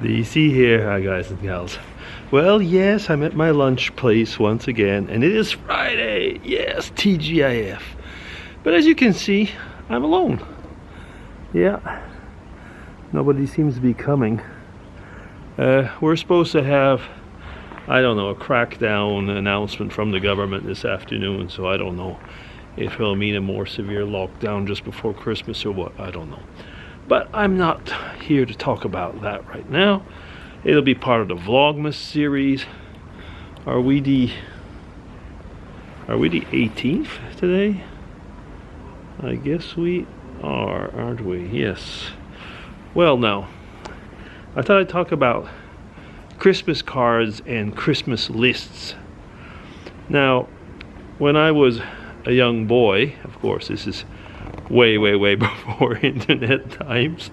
DC here, hi guys and gals. Well, yes, I'm at my lunch place once again, and it is Friday. Yes, TGIF. But as you can see, I'm alone. Yeah, nobody seems to be coming. We're supposed to have, I don't know, a crackdown announcement from the government this afternoon, so I don't know if it'll mean a more severe lockdown just before Christmas or what, I don't know. But I'm not here to talk about that right now. It'll be part of the Vlogmas series. Are we the 18th today? I guess we are, aren't we? Yes. Well, now, I thought I'd talk about Christmas cards and Christmas lists. Now, when I was a young boy, of course, this is way before internet times.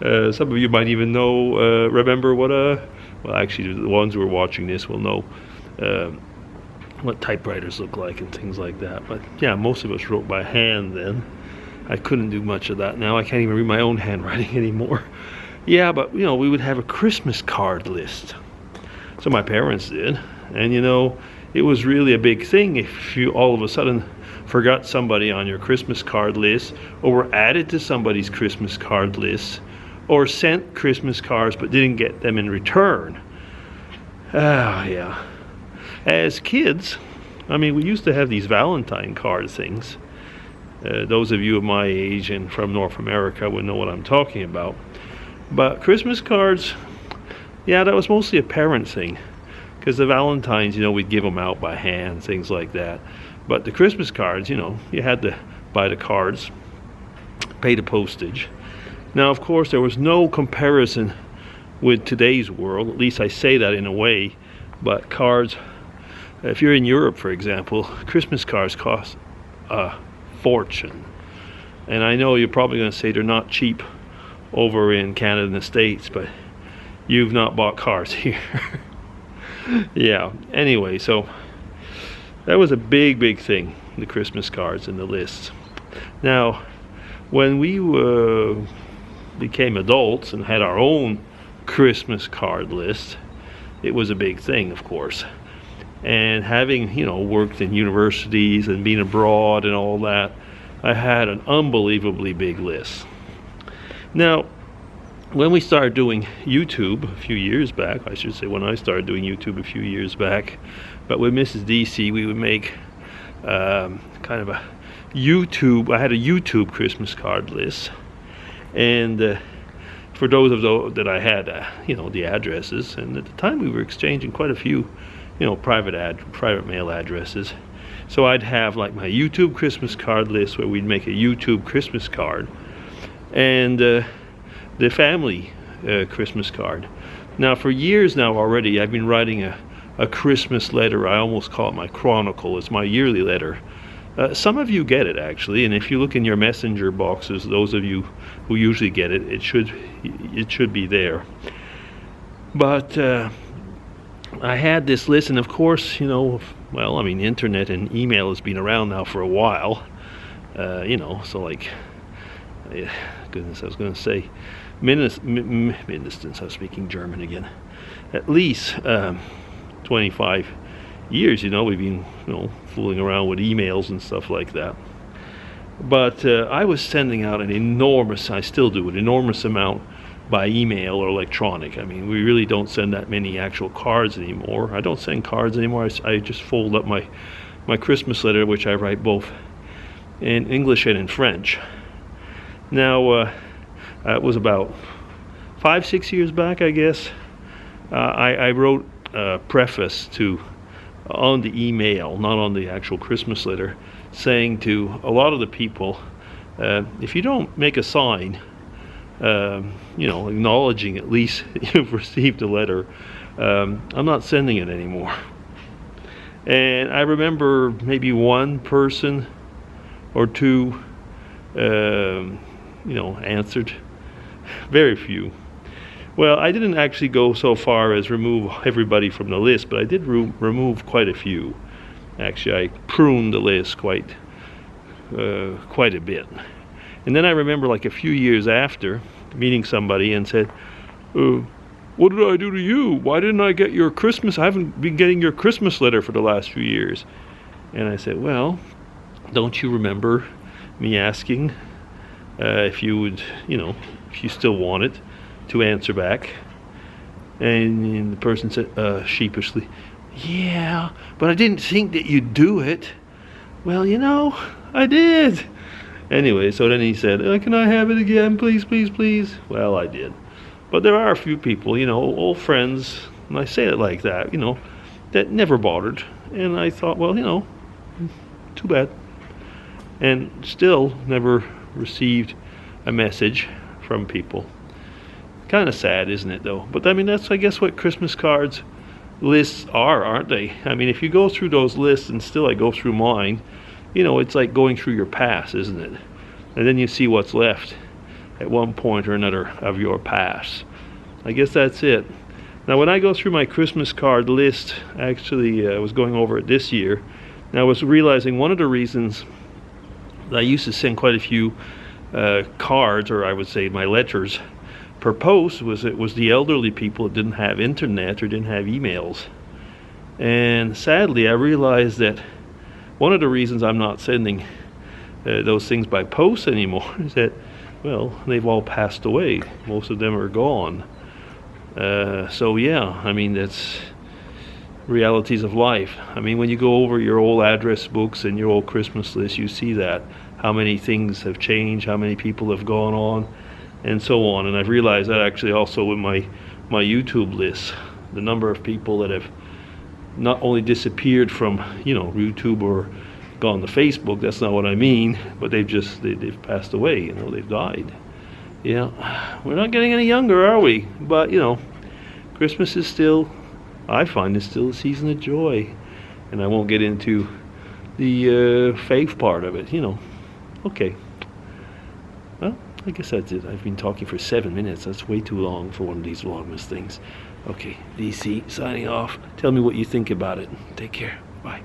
Some of you might even know, remember what well, actually the ones who are watching this will know what typewriters look like and things like that. But yeah, most of us wrote by hand then. I couldn't do much of that now. I can't even read my own handwriting anymore. Yeah, but you know, we would have a Christmas card list. So my parents did, and you know, it was really a big thing if you all of a sudden forgot somebody on your Christmas card list, or were added to somebody's Christmas card list, or sent Christmas cards but didn't get them in return. Yeah. As kids, I mean, we used to have these Valentine card things. Those of you of my age and from North America would know what I'm talking about. But Christmas cards, yeah, that was mostly a parent thing. Because the Valentines, you know, we'd give them out by hand, things like that. But the Christmas cards, you know, you had to buy the cards, pay the postage. Now, of course, there was no comparison with today's world. At least I say that in a way. But cards, if you're in Europe, for example, Christmas cards cost a fortune. And I know you're probably going to say they're not cheap over in Canada and the States, but you've not bought cards here. Yeah, anyway, so that was a big thing, the Christmas cards and the lists. Now, when we became adults and had our own Christmas card list, it was a big thing, of course. And having, you know, worked in universities and been abroad and all that, I had an unbelievably big list. Now, when we started doing YouTube a few years back, I should say when I started doing YouTube a few years back, but with Mrs. DC, we would make kind of a YouTube, I had a YouTube Christmas card list. And for those of those that I had, you know, the addresses, and at the time we were exchanging quite a few, you know, private mail addresses. So I'd have like my YouTube Christmas card list where we'd make a YouTube Christmas card. And the family Christmas card. Now, for years now already, I've been writing a Christmas letter. I almost call it my chronicle. It's my yearly letter. Some of you get it, actually, and if you look in your messenger boxes, those of you who usually get it, it should be there. But I had this list, and of course, you know, well, I mean, internet and email has been around now for a while. You know, so like, goodness, I was going to say, mindestens, I was speaking German again, at least 25 years, you know, we've been, you know, fooling around with emails and stuff like that. But I was sending out an enormous, I still do, an enormous amount by email or electronic. I mean, we really don't send that many actual cards anymore. I don't send cards anymore. I just fold up my Christmas letter, which I write both in English and in French. Now, it was about 5-6 years back, I guess. I wrote a preface on the email, not on the actual Christmas letter, saying to a lot of the people, if you don't make a sign, you know, acknowledging at least you've received a letter, I'm not sending it anymore. And I remember maybe one person or two, you know, answered. Very few. Well, I didn't actually go so far as remove everybody from the list, but I did remove quite a few. Actually, I pruned the list quite a bit. And then I remember, like a few years after, meeting somebody and said, What did I do to you? Why didn't I get your Christmas? I haven't been getting your Christmas letter for the last few years. And I said, well, don't you remember me asking if you would, if you still wanted to answer back? And the person said sheepishly, yeah, but I didn't think that you'd do it. Well, I did. Anyway, so then he said, can I have it again, please, please, please? Well, I did. But there are a few people, old friends, and I say it like that, that never bothered. And I thought, well, too bad. And still never received a message from people. Kind of sad, isn't it, though? But I mean, that's, I guess, what Christmas cards lists are, aren't they? I mean, if you go through those lists, and still I go through mine, it's like going through your past, isn't it? And then you see what's left at one point or another of your past. I guess that's it. Now, when I go through my Christmas card list, actually, I was going over it this year, and I was realizing one of the reasons that I used to send quite a few cards, or I would say my letters, per post was it was the elderly people that didn't have internet or didn't have emails. And sadly, I realized that one of the reasons I'm not sending those things by post anymore is that, well, they've all passed away. Most of them are gone. So yeah, I mean, that's realities of life. I mean, when you go over your old address books and your old Christmas list, you see that how many things have changed, how many people have gone on, and so on. And I've realized that actually also with my YouTube list, the number of people that have not only disappeared from YouTube or gone to Facebook, that's not what I mean, but they've passed away, they've died. Yeah, we're not getting any younger, are we? But Christmas is still, I find, it's still a season of joy. And I won't get into the faith part of it, Okay. Well, I guess that's it. I've been talking for 7 minutes. That's way too long for one of these Vlogmas things. Okay, DC signing off. Tell me what you think about it. Take care. Bye.